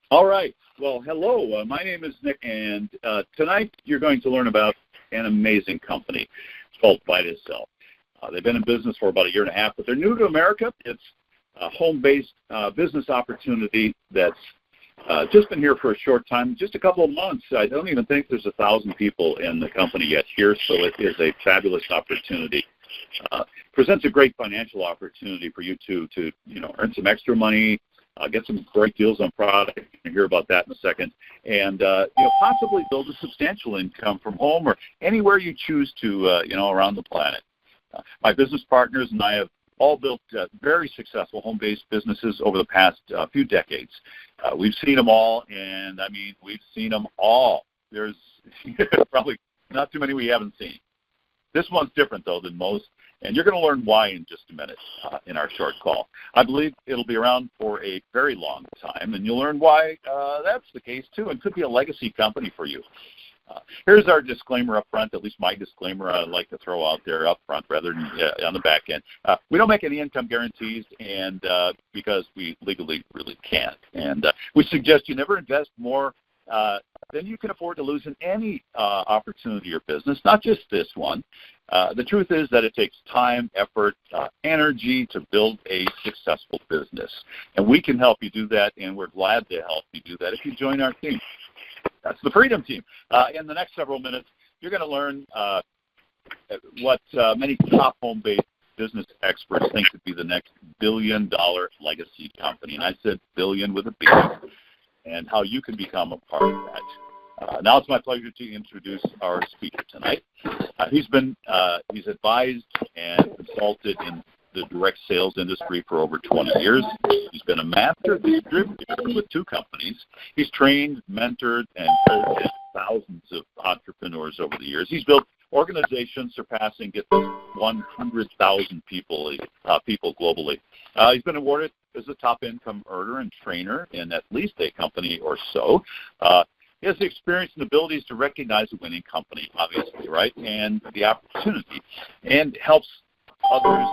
All right. Well, hello. My name is Nick, and tonight you're going to learn about an amazing company. It's called Vitaxel. They've been in business for about a year and a half, but they're new to America. It's a home-based business opportunity that's just been here for a short time, just a couple of months. I don't even think there's 1,000 people in the company yet here, so it is a fabulous opportunity. Presents a great financial opportunity for you to earn some extra money, get some great deals on product. You'll hear about that in a second, and possibly build a substantial income from home or anywhere you choose to, around the planet. My business partners and I have all built very successful home-based businesses over the past few decades. We've seen them all, and we've seen them all. There's probably not too many we haven't seen. This one's different, though, than most, and you're going to learn why in just a minute in our short call. I believe it'll be around for a very long time, and you'll learn why that's the case, too, and could be a legacy company for you. Here's our disclaimer up front, at least my disclaimer I'd like to throw out there up front rather than on the back end. We don't make any income guarantees, and because we legally really can't. And we suggest you never invest more than you can afford to lose in any opportunity or business, not just this one. The truth is that it takes time, effort, energy to build a successful business. And we can help you do that, and we're glad to help you do that if you join our team. That's the Freedom Team. In the next several minutes, you're going to learn what many top home-based business experts think could be the next billion-dollar legacy company. And I said billion with a B, and how you can become a part of that. Now it's my pleasure to introduce our speaker tonight. He's advised and consulted in the direct sales industry for over 20 years. He's been a master distributor with 2 companies. He's trained, mentored, and coached thousands of entrepreneurs over the years. He's built organizations surpassing 100,000 people globally. He's been awarded as a top income earner and trainer in at least a company or so. He has the experience and abilities to recognize a winning company, obviously, right, and the opportunity, and helps others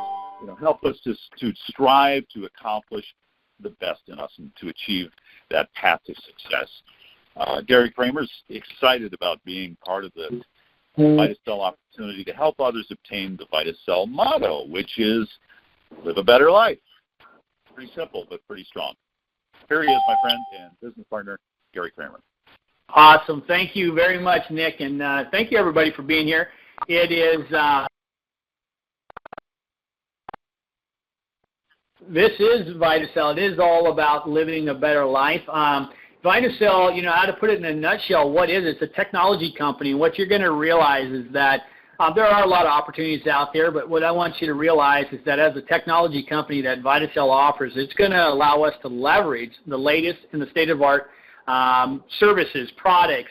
help us to strive to accomplish the best in us and to achieve that path to success. Gary Kramer's excited about being part of the Vitaxel opportunity to help others obtain the Vitaxel motto, which is live a better life. Pretty simple, but pretty strong. Here he is, my friend and business partner, Gary Kramer. Awesome. Thank you very much, Nick, and thank you, everybody, for being here. It is... This is Vitaxel. It is all about living a better life. Vitaxel, how to put it in a nutshell, what is it? It's a technology company. What you're going to realize is that there are a lot of opportunities out there, but what I want you to realize is that as a technology company that Vitaxel offers, it's going to allow us to leverage the latest in the state-of-the-art services, products,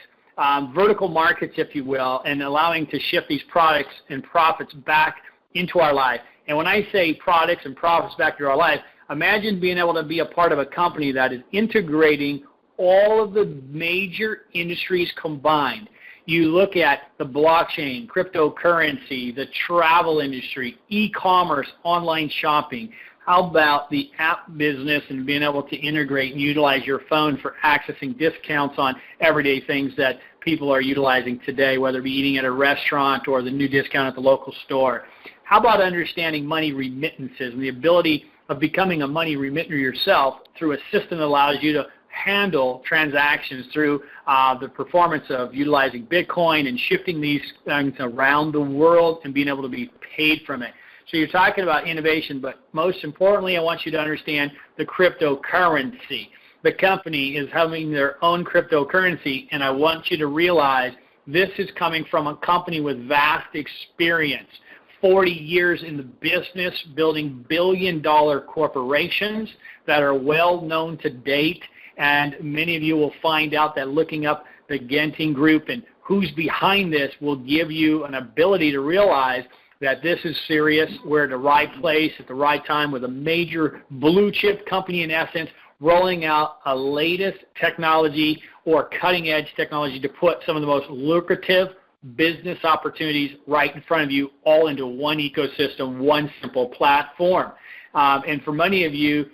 vertical markets, if you will, and allowing to shift these products and profits back into our life. And when I say products and profits back to our life, imagine being able to be a part of a company that is integrating all of the major industries combined. You look at the blockchain, cryptocurrency, the travel industry, e-commerce, online shopping. How about the app business and being able to integrate and utilize your phone for accessing discounts on everyday things that people are utilizing today, whether it be eating at a restaurant or the new discount at the local store. How about understanding money remittances and the ability of becoming a money remitter yourself through a system that allows you to handle transactions through the performance of utilizing Bitcoin and shifting these things around the world and being able to be paid from it. So you're talking about innovation, but most importantly, I want you to understand the cryptocurrency. The company is having their own cryptocurrency, and I want you to realize this is coming from a company with vast experience. 40 years in the business, building billion-dollar corporations that are well known to date. And many of you will find out that looking up the Genting Group and who's behind this will give you an ability to realize that this is serious. We're at the right place at the right time with a major blue-chip company, in essence, rolling out a latest technology or cutting-edge technology to put some of the most lucrative business opportunities right in front of you, all into one ecosystem, one simple platform. And for many of you,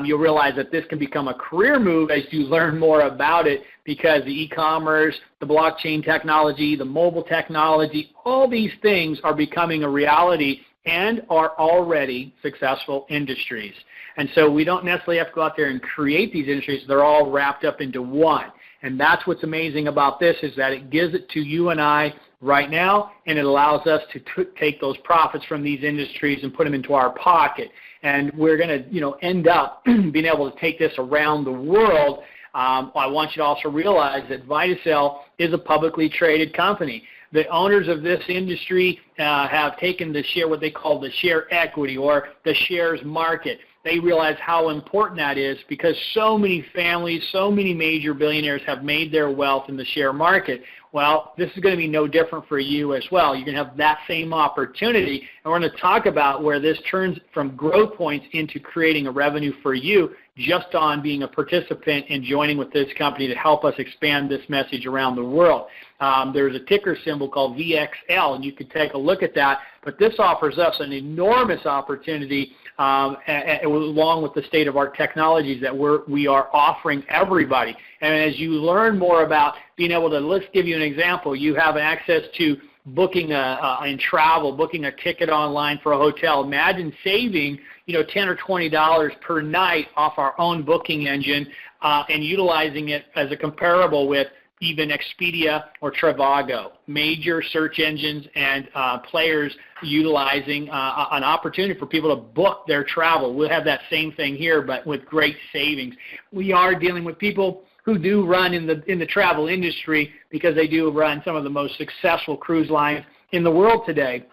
you'll realize that this can become a career move as you learn more about it, because the e-commerce, the blockchain technology, the mobile technology, all these things are becoming a reality and are already successful industries. And so we don't necessarily have to go out there and create these industries. They're all wrapped up into one. And that's what's amazing about this, is that it gives it to you and I right now, and it allows us to take those profits from these industries and put them into our pocket. And we're going to, end up being able to take this around the world. I want you to also realize that Vitaxel is a publicly traded company. The owners of this industry have taken the share, what they call the share equity or the shares market. They realize how important that is, because so many families, so many major billionaires have made their wealth in the share market. Well, this is going to be no different for you as well. You're going to have that same opportunity, and we're going to talk about where this turns from growth points into creating a revenue for you just on being a participant and joining with this company to help us expand this message around the world. There's a ticker symbol called VXL, and you can take a look at that. But this offers us an enormous opportunity along with the state-of-art technologies that we are offering everybody. And as you learn more about being able to, let's give you an example. You have access to booking in travel, booking a ticket online for a hotel. Imagine saving, $10 or $20 per night off our own booking engine and utilizing it as a comparable with even Expedia or Trivago, major search engines and players utilizing an opportunity for people to book their travel. We'll have that same thing here, but with great savings. We are dealing with people who do run in the travel industry, because they do run some of the most successful cruise lines in the world today.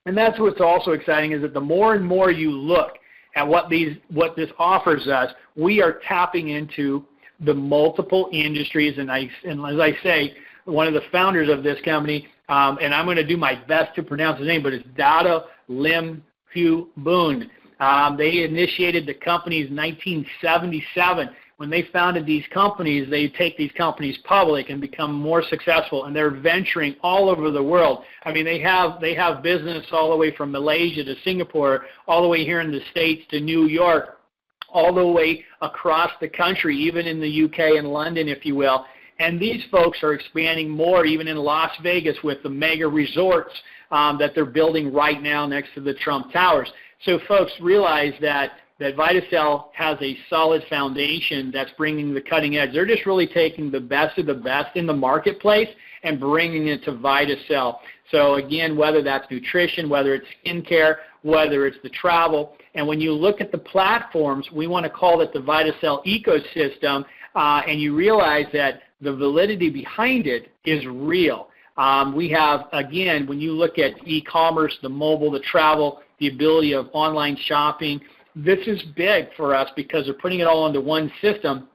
And that's what's also exciting, is that the more and more you look at what this offers us, we are tapping into the multiple industries. And as I say, one of the founders of this company, and I'm going to do my best to pronounce his name, but it's Dada Lim Hu Boon. They initiated the companies in 1977. When they founded these companies, they take these companies public and become more successful, and they're venturing all over the world. I mean, they have business all the way from Malaysia to Singapore, all the way here in the States to New York, all the way across the country, even in the UK and London, if you will. And these folks are expanding more, even in Las Vegas, with the mega resorts that they're building right now next to the Trump Towers. So folks realize that Vitaxel has a solid foundation that's bringing the cutting edge. They're just really taking the best of the best in the marketplace and bringing it to Vitaxel. So again, whether that's nutrition, whether it's skincare, whether it's the travel, and when you look at the platforms, we want to call it the Vitaxel ecosystem, and you realize that the validity behind it is real. We have, again, when you look at e-commerce, the mobile, the travel, the ability of online shopping, this is big for us because they're putting it all into one system,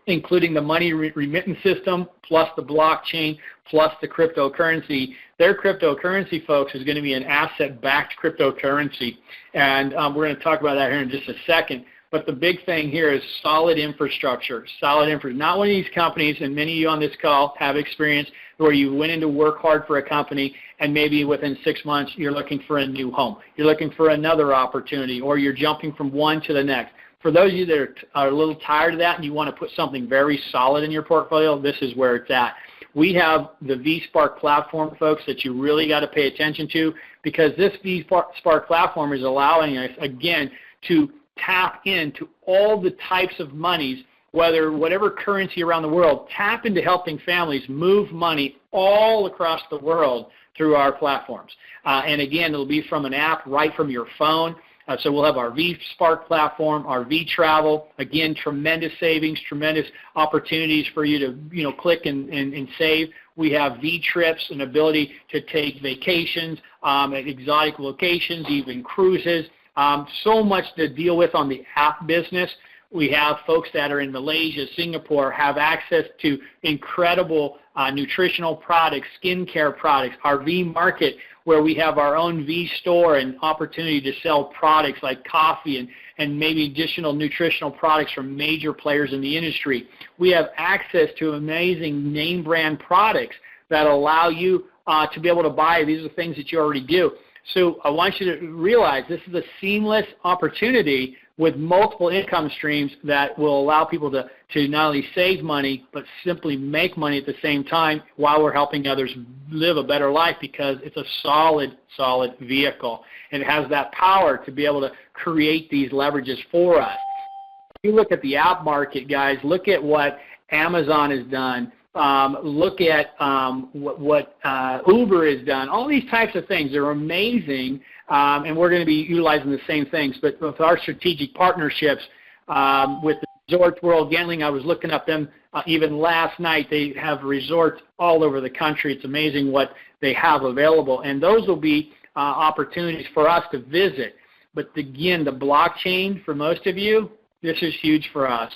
including the money remittance system, plus the blockchain, plus the cryptocurrency. Their cryptocurrency, folks, is going to be an asset-backed cryptocurrency. And we're going to talk about that here in just a second. But the big thing here is solid infrastructure, Not one of these companies, and many of you on this call have experience where you went in to work hard for a company, and maybe within 6 months you're looking for a new home. You're looking for another opportunity, or you're jumping from one to the next. For those of you that are a little tired of that and you want to put something very solid in your portfolio, this is where it's at. We have the vSpark platform, folks, that you really got to pay attention to, because this vSpark platform is allowing us, again, to tap into all the types of monies, whatever currency around the world, tap into helping families move money all across the world through our platforms. And again, it'll be from an app right from your phone. So we'll have our vSpark platform, our vTravel. Again, tremendous savings, tremendous opportunities for you to click and save. We have vTrips, an ability to take vacations at exotic locations, even cruises. So much to deal with on the app business. We have folks that are in Malaysia, Singapore, have access to incredible nutritional products, skincare products, our V-Market, where we have our own V-Store and opportunity to sell products like coffee and maybe additional nutritional products from major players in the industry. We have access to amazing name brand products that allow you to be able to buy. These are the things that you already do. So I want you to realize this is a seamless opportunity with multiple income streams that will allow people to not only save money, but simply make money at the same time while we're helping others live a better life, because it's a solid vehicle. And it has that power to be able to create these leverages for us. If you look at the app market, guys, look at what Amazon has done. Look at what Uber has done. All these types of things are amazing, and we're going to be utilizing the same things. But with our strategic partnerships with the Resorts World Gambling, I was looking up them even last night. They have resorts all over the country. It's amazing what they have available, and those will be opportunities for us to visit. But again, the blockchain, for most of you, this is huge for us.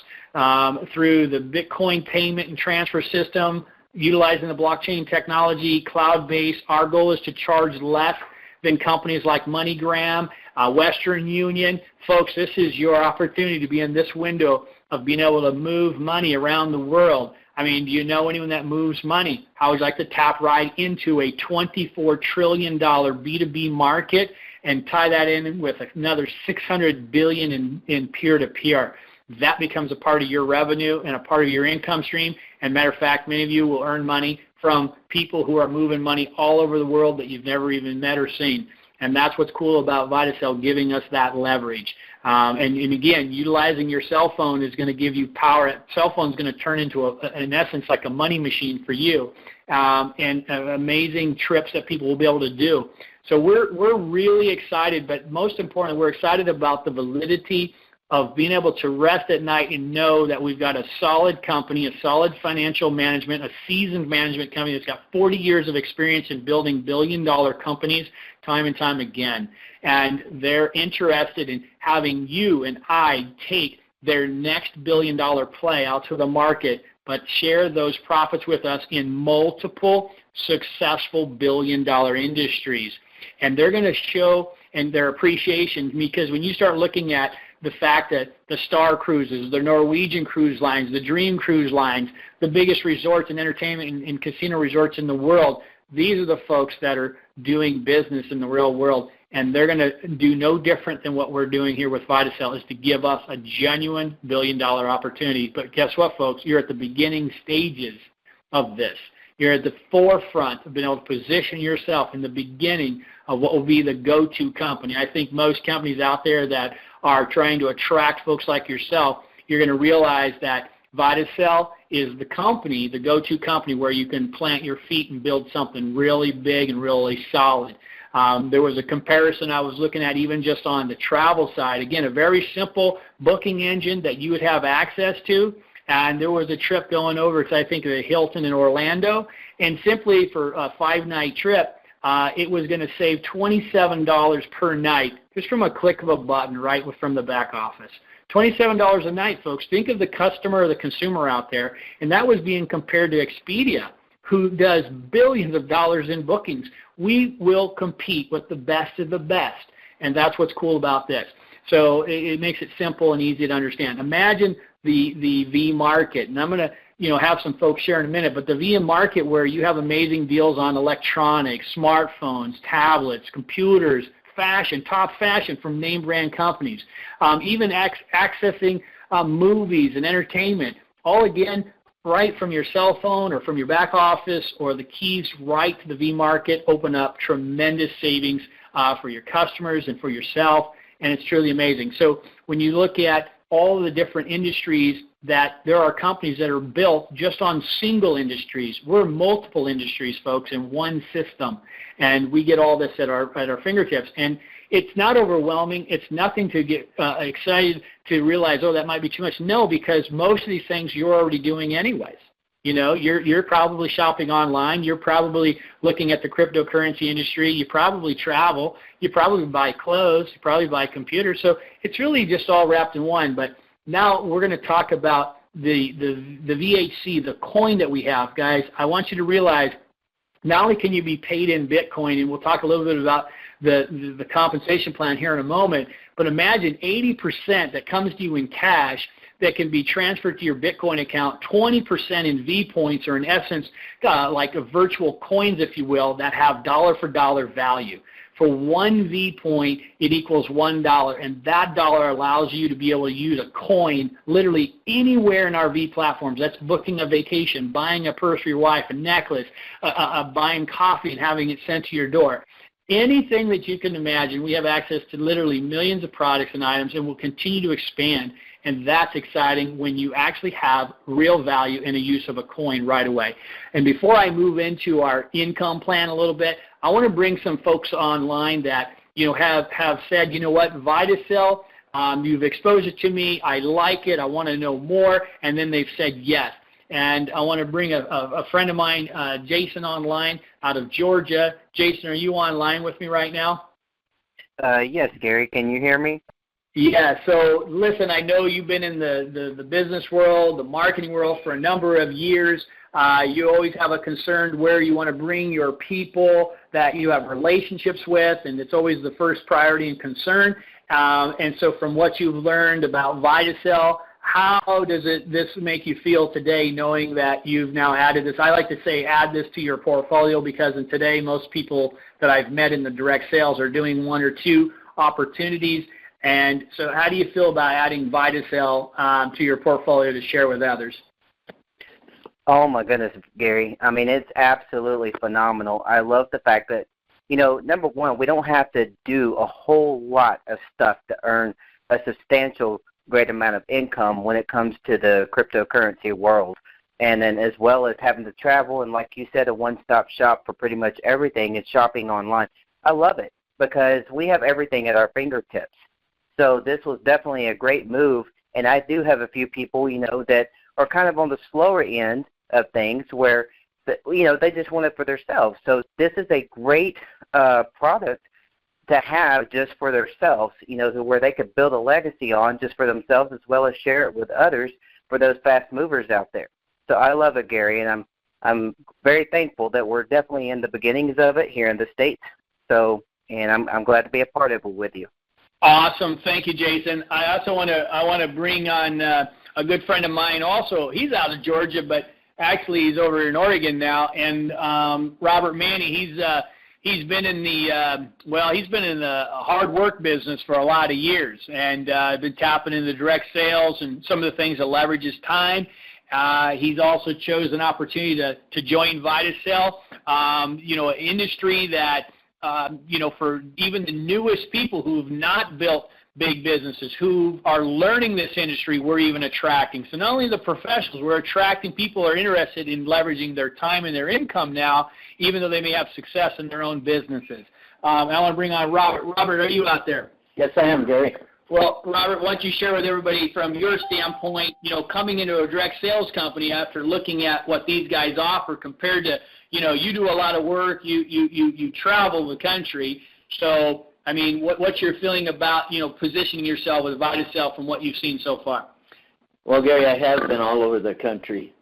Through the Bitcoin payment and transfer system, utilizing the blockchain technology, cloud-based, our goal is to charge less than companies like MoneyGram, Western Union. Folks, this is your opportunity to be in this window of being able to move money around the world. I mean, do you know anyone that moves money? How would you like to tap right into a $24 trillion B2B market and tie that in with another $600 billion in peer-to-peer? That becomes a part of your revenue and a part of your income stream. And matter of fact, many of you will earn money from people who are moving money all over the world that you've never even met or seen. And that's what's cool about Vitaxel, giving us that leverage. And again, utilizing your cell phone is going to give you power. Cell phone is going to turn into, in essence, like a money machine for you, and amazing trips that people will be able to do. So we're really excited, but most importantly, we're excited about the validity of being able to rest at night and know that we've got a solid company, a solid financial management, a seasoned management company that's got 40 years of experience in building billion-dollar companies time and time again. And they're interested in having you and I take their next billion-dollar play out to the market, but share those profits with us in multiple successful billion-dollar industries. And they're going to show and their appreciation, because when you start looking at the fact that the Star Cruises, the Norwegian Cruise Lines, the Dream Cruise Lines, the biggest resorts and entertainment and casino resorts in the world, these are the folks that are doing business in the real world, and they're going to do no different than what we're doing here with Vitaxel, is to give us a genuine billion-dollar opportunity. But guess what, folks? You're at the beginning stages of this. You're at the forefront of being able to position yourself in the beginning of what will be the go-to company. I think most companies out there that are trying to attract folks like yourself, you're going to realize that Vitaxel is the company, the go-to company where you can plant your feet and build something really big and really solid. There was a comparison I was looking at even just on the travel side. Again, a very simple booking engine that you would have access to. And there was a trip going over to, I think, the Hilton in Orlando. And simply for a 5-night trip, it was going to save $27 per night just from a click of a button right from the back office. $27 a night, folks. Think of the customer or the consumer out there. And that was being compared to Expedia, who does billions of dollars in bookings. We will compete with the best of the best. And that's what's cool about this. So it makes it simple and easy to understand. Imagine the V market, and I'm going to have some folks share in a minute, but the V market where you have amazing deals on electronics, smartphones, tablets, computers, fashion, top fashion from name brand companies, even accessing movies and entertainment, all again right from your cell phone or from your back office, or the keys right to the V market open up tremendous savings for your customers and for yourself, and it's truly amazing. So when you look at all the different industries, that there are companies that are built just on single industries. We're multiple industries, folks, in one system, and we get all this at our fingertips. And it's not overwhelming. It's nothing to get excited to realize, oh, that might be too much. No, because most of these things you're already doing anyways. You know, you're probably shopping online. You're probably looking at the cryptocurrency industry. You probably travel. You probably buy clothes. You probably buy computers. So it's really just all wrapped in one. But now we're going to talk about the VHC, the coin that we have. Guys, I want you to realize not only can you be paid in Bitcoin, and we'll talk a little bit about the compensation plan here in a moment, but imagine 80% that comes to you in cash that can be transferred to your Bitcoin account, 20% in V points, or in essence, like a virtual coins, if you will, that have dollar-for-dollar value. For 1 V point, it equals $1, and that dollar allows you to be able to use a coin literally anywhere in our V platforms. That's booking a vacation, buying a purse for your wife, a necklace, buying coffee and having it sent to your door. Anything that you can imagine, we have access to literally millions of products and items, and we'll continue to expand. And that's exciting when you actually have real value in the use of a coin right away. And before I move into our income plan a little bit, I want to bring some folks online that, have said, you know what, Vitaxel, you've exposed it to me, I like it, I want to know more, and then they've said yes. And I want to bring a friend of mine, Jason, online out of Georgia. Jason, are you online with me right now? Yes, Gary. Can you hear me? Yeah. So, listen, I know you've been in the business world, the marketing world for a number of years. You always have a concern where you want to bring your people that you have relationships with, and it's always the first priority and concern. And so from what you've learned about Vitaxel, how does this make you feel today, knowing that you've now added this? I like to say add this to your portfolio, because in today most people that I've met in the direct sales are doing 1 or 2 opportunities. And so how do you feel about adding Vitaxel to your portfolio to share with others? Oh, my goodness, Gary. I mean, it's absolutely phenomenal. I love the fact that, number one, we don't have to do a whole lot of stuff to earn a substantial great amount of income when it comes to the cryptocurrency world. And then as well as having to travel and, like you said, a one-stop shop for pretty much everything and shopping online. I love it because we have everything at our fingertips. So this was definitely a great move. And I do have a few people, that are kind of on the slower end of things where, they just want it for themselves. So this is a great product to have just for themselves, where they could build a legacy on just for themselves, as well as share it with others for those fast movers out there. So I love it, Gary, and I'm very thankful that we're definitely in the beginnings of it here in the States. So, and I'm glad to be a part of it with you. Awesome. Thank you, Jason. I also want to bring on a good friend of mine also. He's out of Georgia, but actually he's over in Oregon now, and Robert Manny, he's been in the hard work business for a lot of years, and been tapping into direct sales and some of the things that leverage his time. He's also chosen an opportunity to join Vitaxel, an industry that, for even the newest people who have not built big businesses, who are learning this industry, we're even attracting. So not only the professionals, we're attracting people who are interested in leveraging their time and their income now, even though they may have success in their own businesses. I want to bring on Robert. Robert, are you out there? Yes, I am, Gary. Well, Robert, why don't you share with everybody from your standpoint, coming into a direct sales company after looking at what these guys offer compared to, you do a lot of work, you travel the country. So, I mean, what's your feeling about, positioning yourself with Vitaxel from what you've seen so far? Well, Gary, I have been all over the country,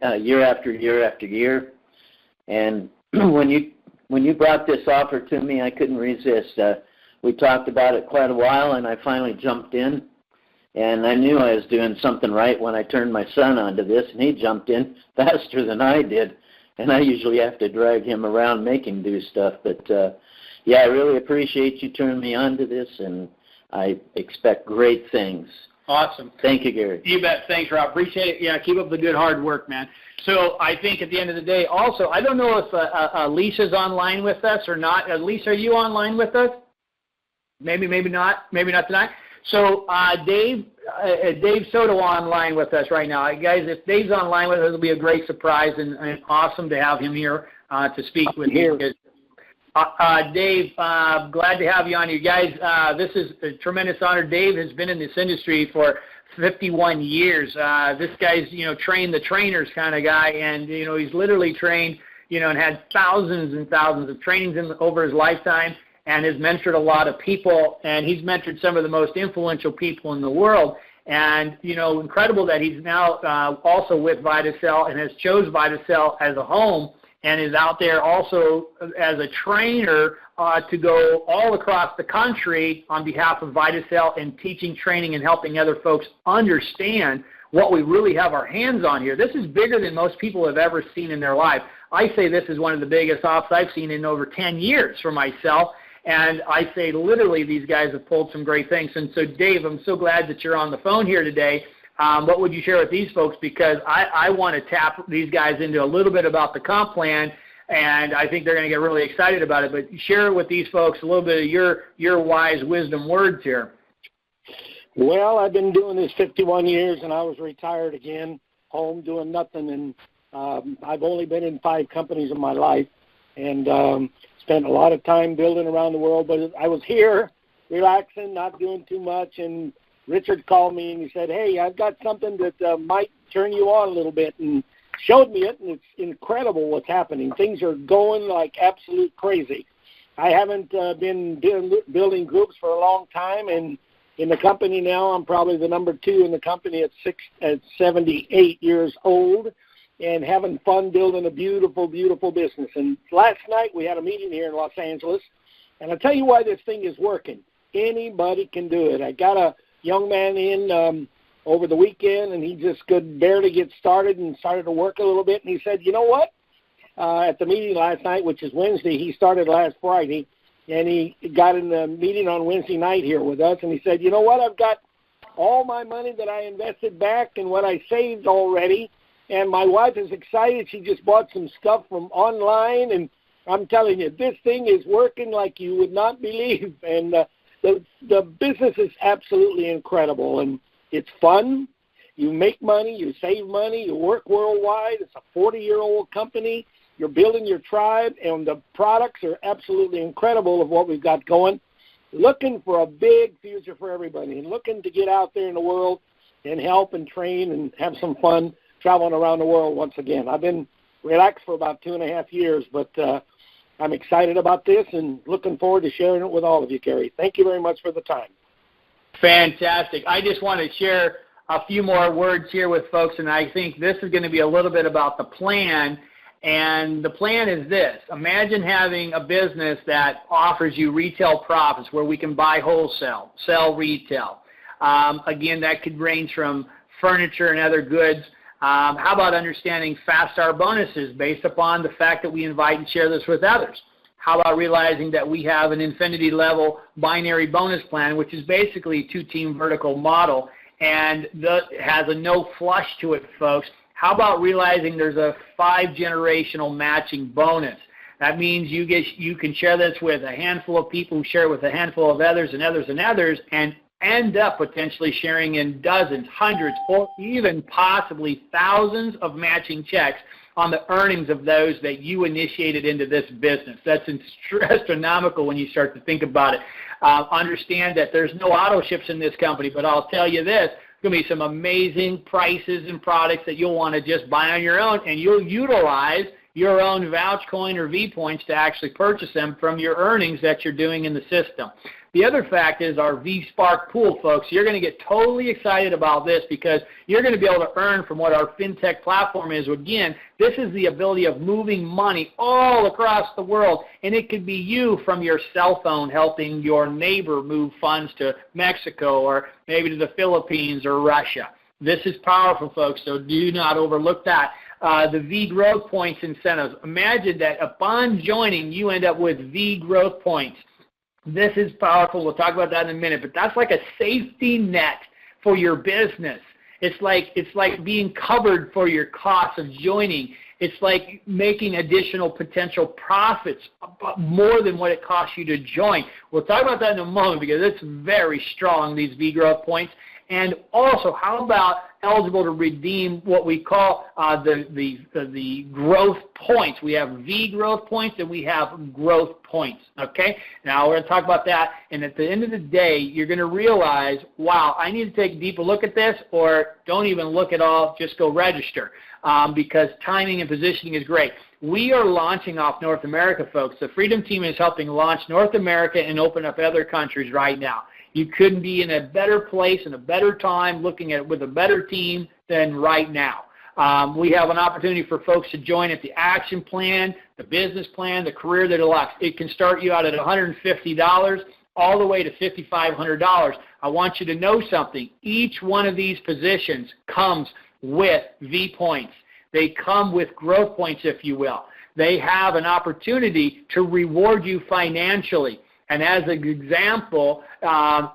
year after year after year. And when you brought this offer to me, I couldn't resist. We talked about it quite a while, and I finally jumped in. And I knew I was doing something right when I turned my son onto this, and he jumped in faster than I did. And I usually have to drag him around, make him do stuff. But, I really appreciate you turning me on to this, and I expect great things. Awesome. Thank you, Gary. You bet. Thanks, Rob. Appreciate it. Yeah, keep up the good hard work, man. So I think at the end of the day, also, I don't know if Lisa's online with us or not. Lisa, are you online with us? Maybe not. Maybe not tonight. So Dave Soto online with us right now. Guys, if Dave's online with us, it'll be a great surprise and awesome to have him here to speak with you. Dave, glad to have you on here. Guys, this is a tremendous honor. Dave has been in this industry for 51 years. This guy's, trained the trainers kind of guy, and, he's literally trained, and had thousands and thousands of trainings over his lifetime, and has mentored a lot of people, and he's mentored some of the most influential people in the world. And, incredible that he's now also with Vitaxel and has chose Vitaxel as a home, and is out there also as a trainer to go all across the country on behalf of Vitaxel and teaching, training, and helping other folks understand what we really have our hands on here. This is bigger than most people have ever seen in their life. I say this is one of the biggest ops I've seen in over 10 years for myself. And I say literally these guys have pulled some great things. And so, Dave, I'm so glad that you're on the phone here today. What would you share with these folks? Because I want to tap these guys into a little bit about the comp plan, and I think they're going to get really excited about it. But share with these folks a little bit of your wise wisdom words here. Well, I've been doing this 51 years, and I was retired again, home doing nothing. And I've only been in 5 companies in my life, and spent a lot of time building around the world. But I was here relaxing, not doing too much, and Richard called me and he said, hey, I've got something that might turn you on a little bit, and showed me it, and it's incredible what's happening. Things are going like absolute crazy. I haven't been building groups for a long time, and in the company now, I'm probably the number 2 in the company at 78 years old, and having fun building a beautiful, beautiful business. And last night we had a meeting here in Los Angeles, and I'll tell you why this thing is working. Anybody can do it. I got a young man in over the weekend, and he just could barely get started and started to work a little bit. And he said, you know what? At the meeting last night, which is Wednesday, he started last Friday, and he got in the meeting on Wednesday night here with us, and he said, you know what? I've got all my money that I invested back and what I saved already, and my wife is excited. She just bought some stuff from online, and I'm telling you, this thing is working like you would not believe. And the business is absolutely incredible, and it's fun. You make money, you save money, you work worldwide. It's a 40-year-old company. You're building your tribe, and the products are absolutely incredible of what we've got going. Looking for a big future for everybody, and looking to get out there in the world and help and train and have some fun traveling around the world once again. I've been relaxed for about 2.5 years, but I'm excited about this and looking forward to sharing it with all of you, Gary. Thank you very much for the time. Fantastic. I just want to share a few more words here with folks, and I think this is going to be a little bit about the plan. And the plan is this. Imagine having a business that offers you retail profits where we can buy wholesale, sell retail. Again, that could range from furniture and other goods. How about understanding fast start bonuses based upon the fact that we invite and share this with others? How about realizing that we have an infinity level binary bonus plan, which is basically a 2-team vertical model, and that has a no flush to it, folks. How about realizing there's a 5-generational matching bonus? That means you can share this with a handful of people who share it with a handful of others and others and others, and end up potentially sharing in dozens, hundreds, or even possibly thousands of matching checks on the earnings of those that you initiated into this business. That's astronomical when you start to think about it. Understand that there's no auto ships in this company, but I'll tell you this, there's going to be some amazing prices and products that you'll want to just buy on your own, and you'll utilize your own vouch coin or V points to actually purchase them from your earnings that you're doing in the system. The other fact is our V-Spark pool, folks. You're going to get totally excited about this because you're going to be able to earn from what our fintech platform is. Again, this is the ability of moving money all across the world, and it could be you from your cell phone helping your neighbor move funds to Mexico or maybe to the Philippines or Russia. This is powerful, folks, so do not overlook that. The V growth points incentives. Imagine that upon joining, you end up with V growth points. This is powerful. We'll talk about that in a minute, but that's like a safety net for your business. It's like being covered for your costs of joining. It's like making additional potential profits more than what it costs you to join. We'll talk about that in a moment because it's very strong, these V growth points. And also, how about eligible to redeem what we call the growth points? We have V growth points and we have growth points, okay? Now, we're going to talk about that, and at the end of the day, you're going to realize, wow, I need to take a deeper look at this, or don't even look at all, just go register, because timing and positioning is great. We are launching off North America, folks. The Freedom Team is helping launch North America and open up other countries right now. You couldn't be in a better place and a better time looking at it with a better team than right now. We have an opportunity for folks to join at the action plan, the business plan, the career that elects. It can start you out at $150 all the way to $5,500. I want you to know something. Each one of these positions comes with V points. They come with growth points, if you will. They have an opportunity to reward you financially. And as an example,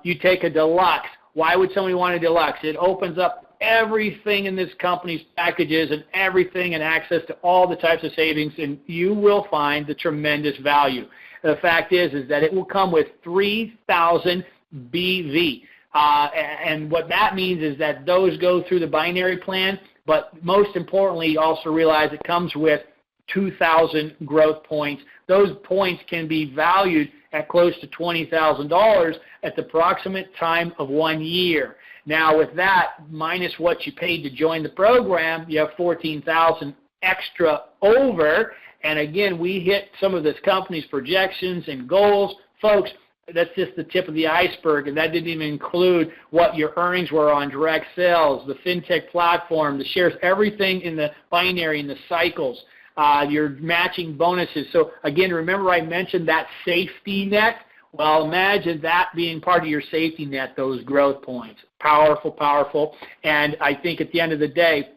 you take a deluxe. Why would somebody want a deluxe? It opens up everything in this company's packages and everything and access to all the types of savings, and you will find the tremendous value. The fact is that it will come with 3,000 BV. And what that means is that those go through the binary plan, but most importantly, also realize it comes with 2,000 growth points. Those points can be valued at close to $20,000 at the approximate time of 1 year. Now, with that, minus what you paid to join the program, you have 14,000 extra over. And again, we hit some of this company's projections and goals. Folks, that's just the tip of the iceberg, and that didn't even include what your earnings were on direct sales, the fintech platform, the shares, everything in the binary, in the cycles, your matching bonuses. So again, remember I mentioned that safety net? Well, imagine that being part of your safety net, those growth points. Powerful, powerful. And I think at the end of the day,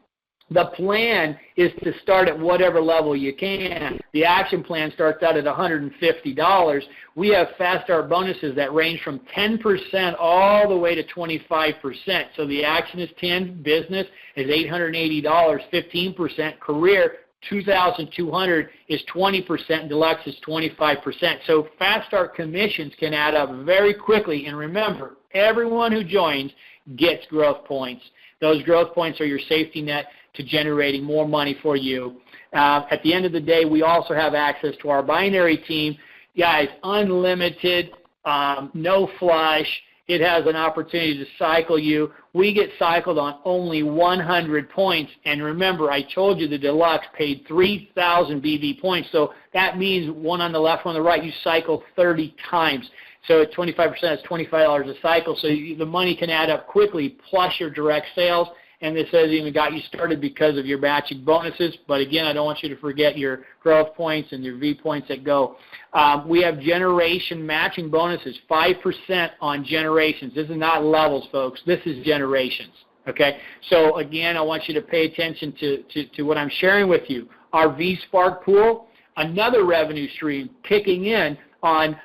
the plan is to start at whatever level you can. The action plan starts out at $150. We have fast start bonuses that range from 10% all the way to 25%. So the action is 10, business is $880, 15%, career $2,200 is 20%, deluxe is 25%. So fast start commissions can add up very quickly. And remember, everyone who joins gets growth points. Those growth points are your safety net to generating more money for you. At the end of the day, we also have access to our binary team. Guys, unlimited, no flush. It has an opportunity to cycle you. We get cycled on only 100 points. And remember, I told you the deluxe paid 3,000 BV points. So that means one on the left, one on the right, you cycle 30 times. So at 25%, it's $25 a cycle. So the money can add up quickly, plus your direct sales. And this has even got you started because of your matching bonuses. But again, I don't want you to forget your growth points and your V points that go. We have generation matching bonuses, 5% on generations. This is not levels, folks. This is generations. Okay? So again, I want you to pay attention to what I'm sharing with you. Our V-Spark pool, another revenue stream kicking in on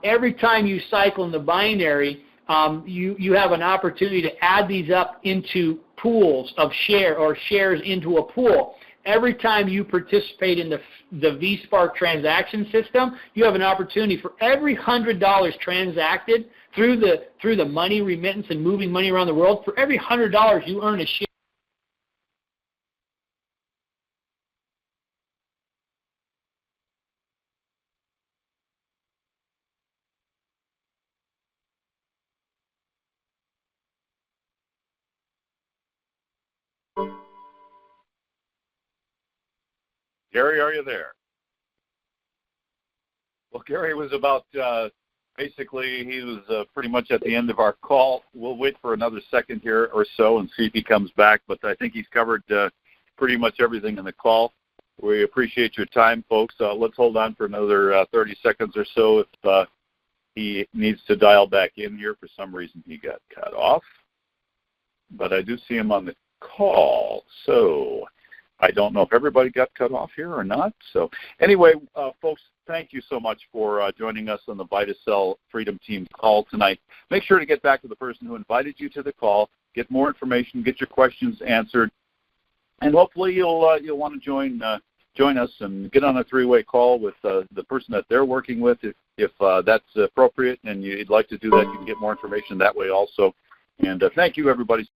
every time you cycle in the binary. You have an opportunity to add these up into pools of shares into a pool. Every time you participate in the V-Spark transaction system, you have an opportunity for every $100 transacted through the money remittance and moving money around the world. For every $100 you earn a share. Gary, are you there? Well, Gary was about, basically, he was pretty much at the end of our call. We'll wait for another second here or so and see if he comes back, but I think he's covered pretty much everything in the call. We appreciate your time, folks. Let's hold on for another 30 seconds or so if he needs to dial back in here. For some reason, he got cut off, but I do see him on the call, so I don't know if everybody got cut off here or not. So anyway, folks, thank you so much for joining us on the Vitaxel Freedom Team call tonight. Make sure to get back to the person who invited you to the call, get more information, get your questions answered, and hopefully you'll want to join us and get on a three-way call with the person that they're working with. If that's appropriate and you'd like to do that, you can get more information that way also. And thank you, everybody.